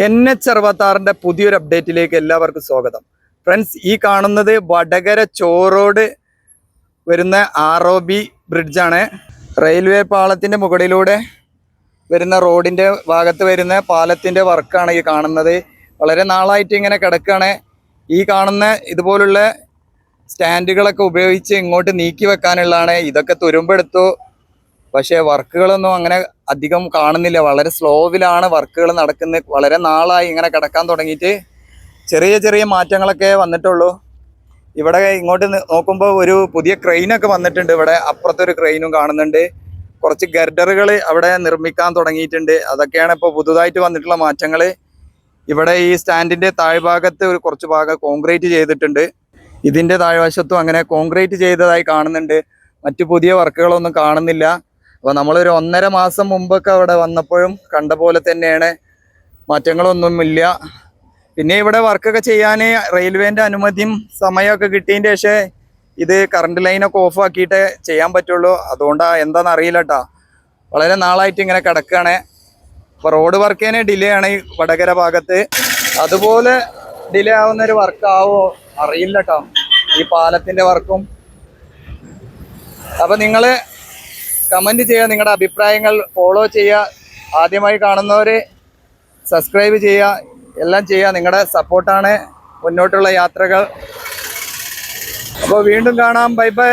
NH66 പുതിയൊരു അപ്ഡേറ്റിലേക്ക് എല്ലാവർക്കും സ്വാഗതം. ഫ്രണ്ട്സ്, ഈ കാണുന്നത് വടകര ചോറോഡ് വരുന്ന ROB ബ്രിഡ്ജാണ്. റെയിൽവേ പാളത്തിൻ്റെ മുകളിലൂടെ വരുന്ന റോഡിൻ്റെ ഭാഗത്ത് വരുന്ന പാലത്തിൻ്റെ വർക്കാണ് ഈ കാണുന്നത്. വളരെ നാളായിട്ട് ഇങ്ങനെ കിടക്കുകയാണ്. ഈ കാണുന്ന ഇതുപോലുള്ള സ്റ്റാൻഡുകളൊക്കെ ഉപയോഗിച്ച് ഇങ്ങോട്ട് നീക്കി വെക്കാനുള്ളതാണ്. ഇതൊക്കെ തുരുമ്പെടുത്തു, പക്ഷേ വർക്കുകളൊന്നും അങ്ങനെ അധികം കാണുന്നില്ല. വളരെ സ്ലോവിലാണ് വർക്കുകൾ നടക്കുന്നത്. വളരെ നാളായി ഇങ്ങനെ കിടക്കാൻ തുടങ്ങിയിട്ട്. ചെറിയ ചെറിയ മാറ്റങ്ങളൊക്കെ വന്നിട്ടുള്ളൂ. ഇവിടെ ഇങ്ങോട്ട് നോക്കുമ്പോൾ ഒരു പുതിയ ക്രെയിനൊക്കെ വന്നിട്ടുണ്ട്. ഇവിടെ അപ്പുറത്തൊരു ക്രെയിനും കാണുന്നുണ്ട്. കുറച്ച് ഗർഡറുകൾ അവിടെ നിർമ്മിക്കാൻ തുടങ്ങിയിട്ടുണ്ട്. അതൊക്കെയാണ് ഇപ്പോൾ പുതുതായിട്ട് വന്നിട്ടുള്ള മാറ്റങ്ങൾ. ഇവിടെ ഈ സ്റ്റാൻഡിൻ്റെ താഴ്ഭാഗത്ത് കുറച്ച് ഭാഗം കോൺക്രീറ്റ് ചെയ്തിട്ടുണ്ട്. ഇതിൻ്റെ താഴ്വശത്തും അങ്ങനെ കോൺക്രീറ്റ് ചെയ്തതായി കാണുന്നുണ്ട്. മറ്റു പുതിയ വർക്കുകളൊന്നും കാണുന്നില്ല. അപ്പോൾ നമ്മളൊരു 1.5 മാസം മുമ്പൊക്കെ അവിടെ വന്നപ്പോഴും കണ്ട പോലെ തന്നെയാണ്, മാറ്റങ്ങളൊന്നുമില്ല. പിന്നെ ഇവിടെ വർക്കൊക്കെ ചെയ്യാൻ റെയിൽവേൻ്റെ അനുമതിയും സമയമൊക്കെ കിട്ടിയതിൻ്റെ ശേഷം ഇത് കറണ്ട് ലൈനൊക്കെ ഓഫ് ആക്കിയിട്ട് ചെയ്യാൻ പറ്റുള്ളൂ. അതുകൊണ്ടാണ് എന്താണെന്ന് അറിയില്ല കേട്ടോ. വളരെ നാളായിട്ട് ഇങ്ങനെ കിടക്കുകയാണ്. അപ്പോൾ റോഡ് വർക്കിന് ഡിലേ ആണ് ഈ വടകര ഭാഗത്ത്. അതുപോലെ ഡിലേ ആവുന്നൊരു വർക്കാവോ അറിയില്ല കേട്ടോ, ഈ പാലത്തിൻ്റെ വർക്കും. അപ്പോൾ നിങ്ങൾ കമൻറ്റ് ചെയ്യുക, നിങ്ങളുടെ അഭിപ്രായങ്ങൾ ഫോളോ ചെയ്യുക. ആദ്യമായി കാണുന്നവർ സബ്സ്ക്രൈബ് ചെയ്യുക, എല്ലാം ചെയ്യുക. നിങ്ങളുടെ സപ്പോർട്ടാണ് മുന്നോട്ടുള്ള യാത്രകൾ. അപ്പോൾ വീണ്ടും കാണാം. Bye bye.